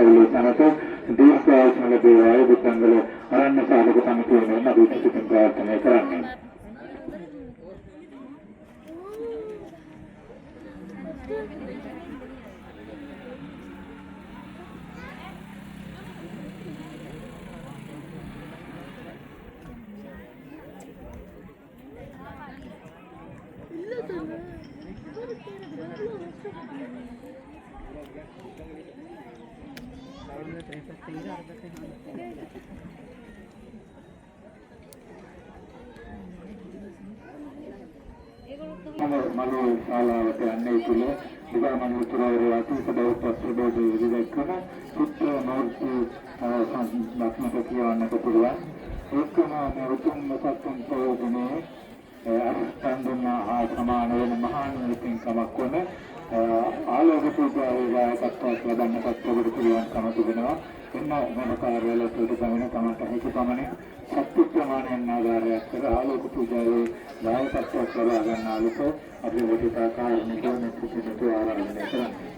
කැලේ සමත දීර්ඝායුෂ ලැබේවායි බුද්ධංගල ආරණ්‍ය සාධක සමිතිය වෙනුවෙන් අපි සිතින් ප්‍රාර්ථනා කරන්නේ. මනෝ ශාලාවට යන්නේ තුල විගමන උතුරේ අතිශය ප්‍රසිද්ධ විදිහකට සුත්‍ර නෝර්ති සංස්කෘතික කියවන්නට පුළුවන්. ඒකම උතුම් සත්‍යම් ප්‍රයෝජනේ අස්තන්දුනා සමාන වෙන මහාන පින්කමක් වන ආලෝක පූජාවේ වායකත්වයක් ලබන්නට පුළුවන්කම තිබෙනවා. එන්න වෙන කාර්යාලවල ප්‍රතිපමන තමන්ට හිත පමණින් සත්‍ය ප්‍රමාණයෙන් ආධාරයක් කර ආලෝක පූජාවේ වායකත්වයක් ලබා ගන්නා ලෙස අපි වටිනා කාරණික මෙත්තුතු ආරාධනය කරන්නේ.